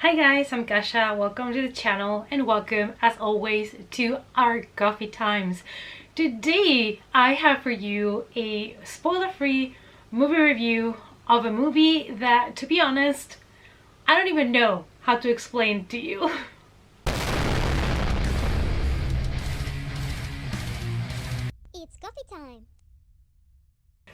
Hi guys, I'm Kasha. Welcome to the channel and welcome as always to our coffee times. Today I have for you a spoiler-free movie review of a movie that, to be honest, I don't even know how to explain to you. It's coffee time!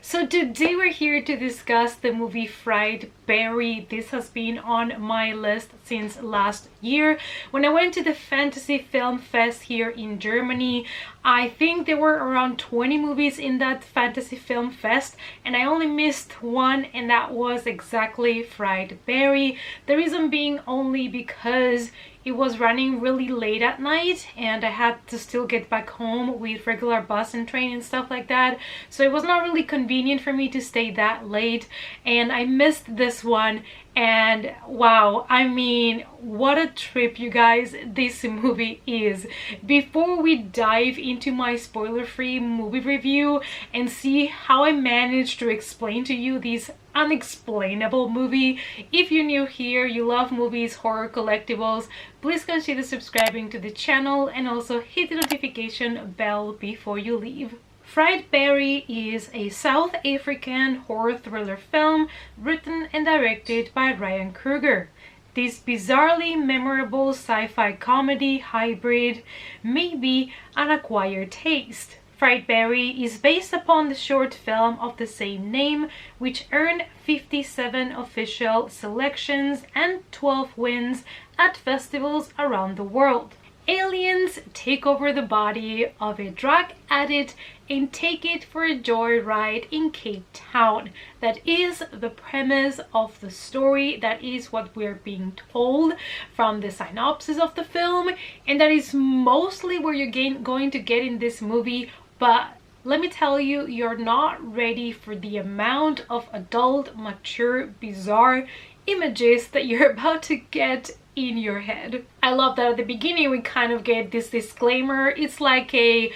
So today we're here to discuss the movie Fried Berry. This has been on my list since last year. When I went to the Fantasy Film Fest here in Germany, I think there were around 20 movies in that Fantasy Film Fest and I only missed one, and that was exactly Fried Berry. The reason being only because it was running really late at night and I had to still get back home with regular bus and train and stuff like that, so it was not really convenient for me to stay that late, and I missed this one. And wow, I mean, what a trip, you guys, this movie is. Before we dive into my spoiler-free movie review and see how I managed to explain to you this unexplainable movie, if you're new here, you love movies, horror, collectibles, please consider subscribing to the channel and also hit the notification bell before you leave. Fried Berry is a South African horror thriller film written and directed by Ryan Kruger. This bizarrely memorable sci-fi comedy hybrid may be an acquired taste. Fried Berry is based upon the short film of the same name, which earned 57 official selections and 12 wins at festivals around the world. Aliens take over the body of a drug addict and take it for a joyride in Cape Town. That is the premise of the story. That is what we're being told from the synopsis of the film, and that is mostly where you're going to get in this movie. But let me tell you, you're not ready for the amount of adult, mature, bizarre images that you're about to get in your head. I love that at the beginning we kind of get this disclaimer. It's like a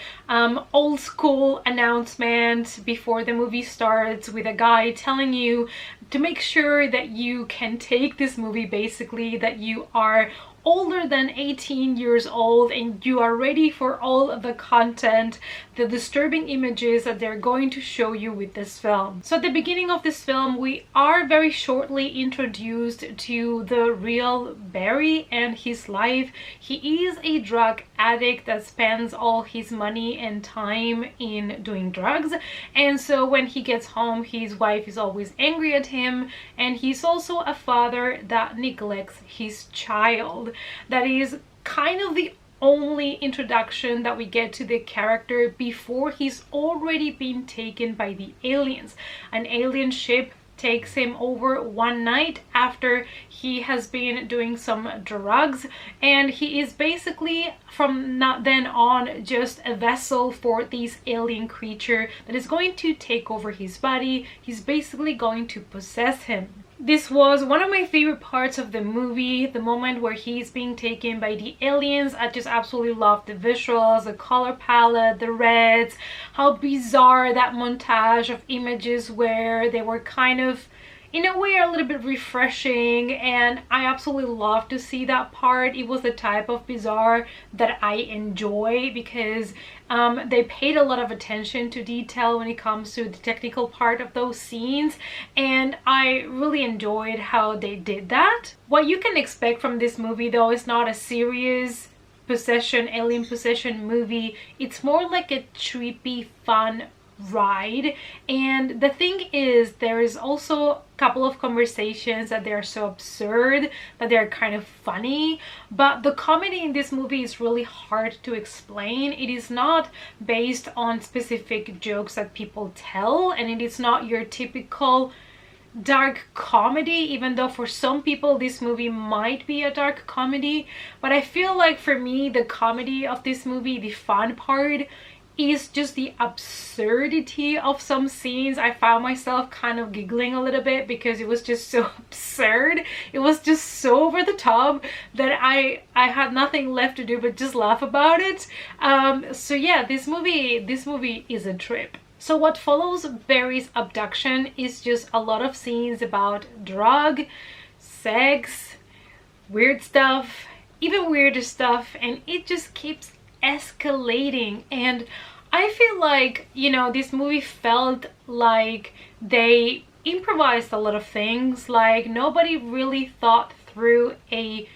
old school announcement before the movie starts, with a guy telling you to make sure that you can take this movie, basically that you are older than 18 years old and you are ready for all of the content, the disturbing images that they're going to show you with this film. So at the beginning of this film, we are very shortly introduced to the real Barry and his life. He is a drug addict that spends all his money and time in doing drugs, and so when he gets home, his wife is always angry at him, and he's also a father that neglects his child. That is kind of the only introduction that we get to the character before he's already been taken by the aliens. An alien ship takes him over one night after he has been doing some drugs, and he is basically from then on just a vessel for this alien creature that is going to take over his body. He's basically going to possess him. This was one of my favorite parts of the movie, the moment where he's being taken by the aliens. I just absolutely loved the visuals, the color palette, the reds, how bizarre that montage of images where they were kind of, in a way, a little bit refreshing, and I absolutely love to see that part. It was the type of bizarre that I enjoy because they paid a lot of attention to detail when it comes to the technical part of those scenes, and I really enjoyed how they did that. What you can expect from this movie, though, is not a serious alien possession movie. It's more like a trippy, fun ride. And the thing is, there is also a couple of conversations that they're so absurd that they're kind of funny, but the comedy in this movie is really hard to explain. It is not based on specific jokes that people tell, and it is not your typical dark comedy, even though for some people this movie might be a dark comedy. But I feel like for me, the comedy of this movie, the fun part, is just the absurdity of some scenes. I found myself kind of giggling a little bit because it was just so absurd. It was just so over the top that I had nothing left to do but just laugh about it. So yeah, this movie is a trip. So what follows Barry's abduction is just a lot of scenes about drug, sex, weird stuff, even weirder stuff, and it just keeps escalating. And I feel like, you know, this movie felt like they improvised a lot of things, like nobody really thought through a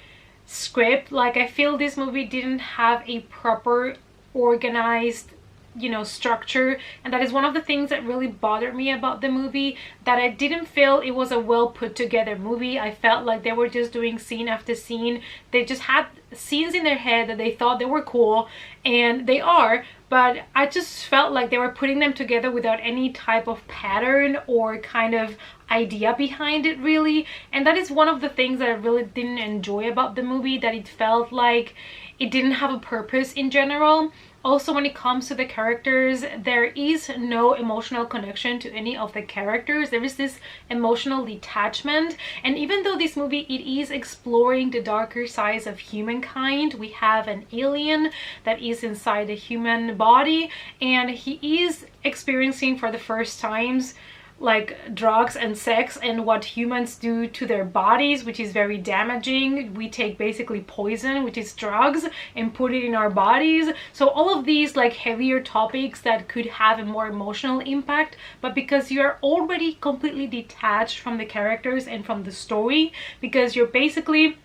script. Like I feel this movie didn't have a proper organized, you know, structure, and that is one of the things that really bothered me about the movie, that I didn't feel it was a well put together movie. I felt like they were just doing scene after scene. They just had scenes in their head that they thought they were cool, and they are, but I just felt like they were putting them together without any type of pattern or kind of idea behind it, really. And that is one of the things that I really didn't enjoy about the movie, that it felt like it didn't have a purpose in general. Also, when it comes to the characters, there is no emotional connection to any of the characters. There is this emotional detachment, and even though this movie, it is exploring the darker sides of humankind, we have an alien that is inside the human body, and he is experiencing for the first times like drugs and sex and what humans do to their bodies, which is very damaging. We take basically poison, which is drugs, and put it in our bodies. So all of these like heavier topics that could have a more emotional impact, but because you are already completely detached from the characters and from the story, because you're basically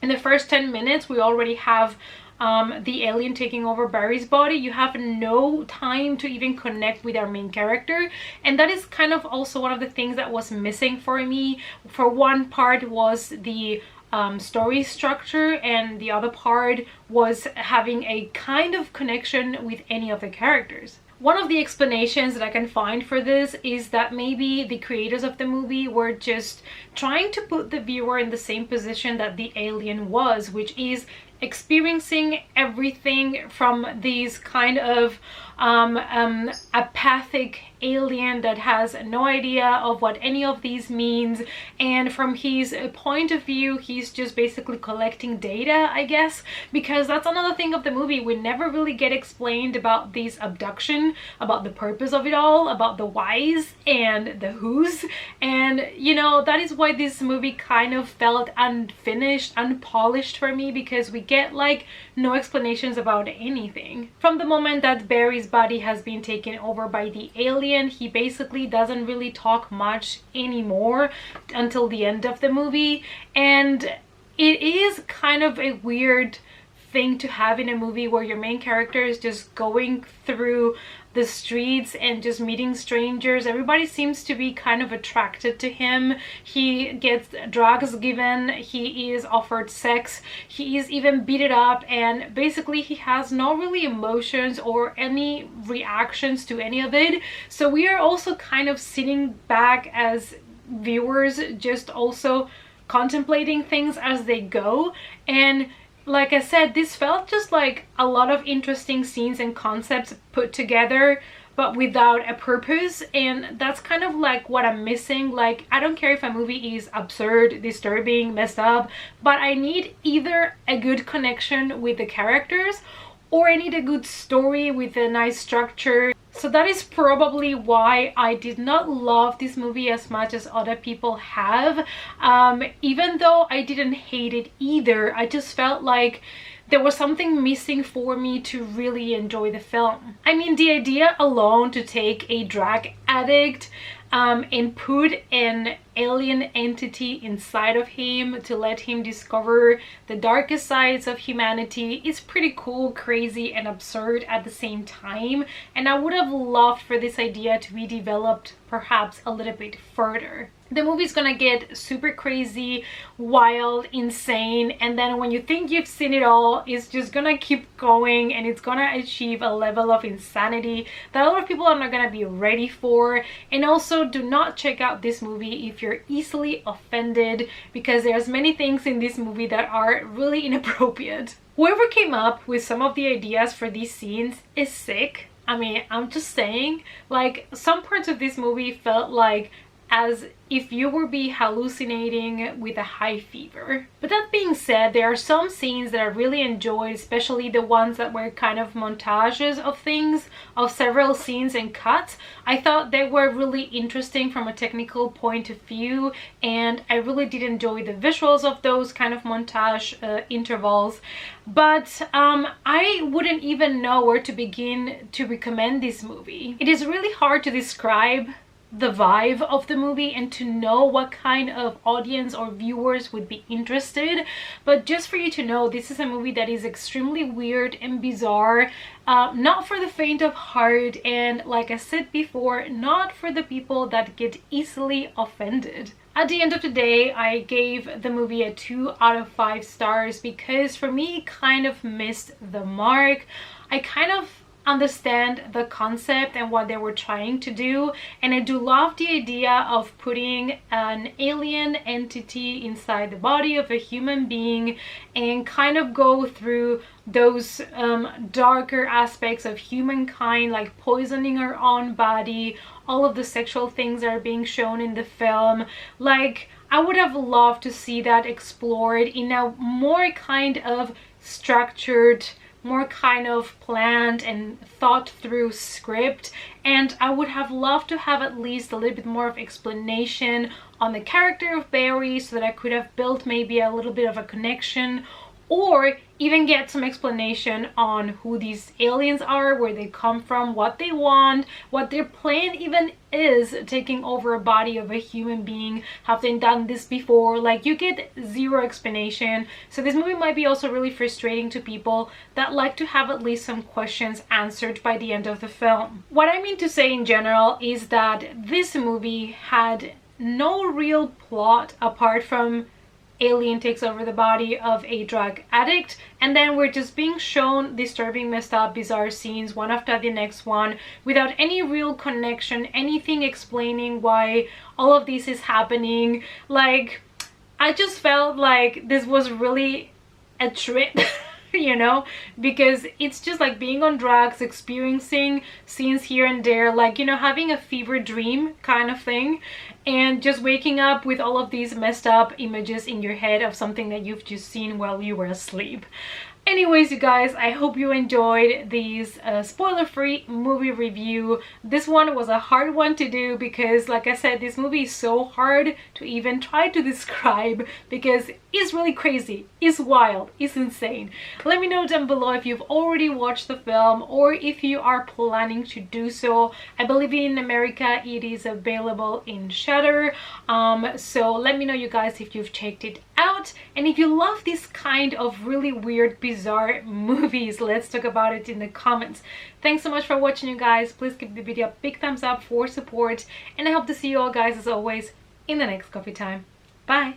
in the first 10 minutes we already have the alien taking over Barry's body. You have no time to even connect with our main character, and that is kind of also one of the things that was missing for me. For one part was the story structure, and the other part was having a kind of connection with any of the characters. One of the explanations that I can find for this is that maybe the creators of the movie were just trying to put the viewer in the same position that the alien was, which is experiencing everything from these kind of apathic alien that has no idea of what any of these means, and from his point of view he's just basically collecting data, I guess, because that's another thing of the movie. We never really get explained about this abduction, about the purpose of it all, about the whys and the whos, and you know, that is why this movie kind of felt unfinished, unpolished for me, because we get like no explanations about anything. From the moment that Barry's body has been taken over by the alien, he basically doesn't really talk much anymore until the end of the movie, and it is kind of a weird thing to have in a movie where your main character is just going through the streets and just meeting strangers. Everybody seems to be kind of attracted to him. He gets drugs given, he is offered sex, he is even beaten up, and basically he has no really emotions or any reactions to any of it. So we are also kind of sitting back as viewers, just also contemplating things as they go. And like I said, this felt just like a lot of interesting scenes and concepts put together, but without a purpose, and that's kind of like what I'm missing. Like, I don't care if a movie is absurd, disturbing, messed up, but I need either a good connection with the characters, or I need a good story with a nice structure. So that is probably why I did not love this movie as much as other people have. Even though I didn't hate it either, I just felt like there was something missing for me to really enjoy the film. I mean, the idea alone to take a drug addict and put an alien entity inside of him to let him discover the darkest sides of humanity is pretty cool, crazy, and absurd at the same time. And I would have loved for this idea to be developed perhaps a little bit further. The movie's gonna get super crazy, wild, insane, and then when you think you've seen it all, it's just gonna keep going, and it's gonna achieve a level of insanity that a lot of people are not gonna be ready for. And also, do not check out this movie if you're easily offended, because there's many things in this movie that are really inappropriate. Whoever came up with some of the ideas for these scenes is sick. I mean, I'm just saying, like, some parts of this movie felt like as if you were be hallucinating with a high fever. But that being said, there are some scenes that I really enjoyed, especially the ones that were kind of montages of things, of several scenes and cuts. I thought they were really interesting from a technical point of view, and I really did enjoy the visuals of those kind of montage intervals. But I wouldn't even know where to begin to recommend this movie. It is really hard to describe the vibe of the movie and to know what kind of audience or viewers would be interested, but just for you to know, this is a movie that is extremely weird and bizarre, not for the faint of heart, and like I said before, not for the people that get easily offended. At the end of the day, I gave the movie a 2 out of 5 stars because for me it kind of missed the mark. I kind of understand the concept and what they were trying to do, and I do love the idea of putting an alien entity inside the body of a human being and kind of go through those darker aspects of humankind, like poisoning our own body, all of the sexual things that are being shown in the film. Like, I would have loved to see that explored in a more kind of structured, more kind of planned and thought through script, and I would have loved to have at least a little bit more of explanation on the character of Barry so that I could have built maybe a little bit of a connection, or even get some explanation on who these aliens are, where they come from, what they want, what their plan even is taking over a body of a human being. Have they done this before? Like, you get zero explanation. So this movie might be also really frustrating to people that like to have at least some questions answered by the end of the film. What I mean to say in general is that this movie had no real plot apart from alien takes over the body of a drug addict, and then we're just being shown disturbing, messed up, bizarre scenes one after the next one without any real connection, anything explaining why all of this is happening. Like, I just felt like this was really a trip you know, because it's just like being on drugs, experiencing scenes here and there, like, you know, having a fever dream kind of thing, and just waking up with all of these messed up images in your head of something that you've just seen while you were asleep. Anyways, you guys, I hope you enjoyed these spoiler-free movie review. This one was a hard one to do because, like I said, this movie is so hard to even try to describe because it's really crazy, it's wild, it's insane. Let me know down below if you've already watched the film or if you are planning to do so. I believe in America it is available in Shudder, so let me know, you guys, if you've checked it out, and if you love this kind of really weird, bizarre movies, let's talk about it in the comments. Thanks so much for watching, you guys. Please give the video a big thumbs up for support, and I hope to see you all, guys, as always, in the next coffee time. Bye.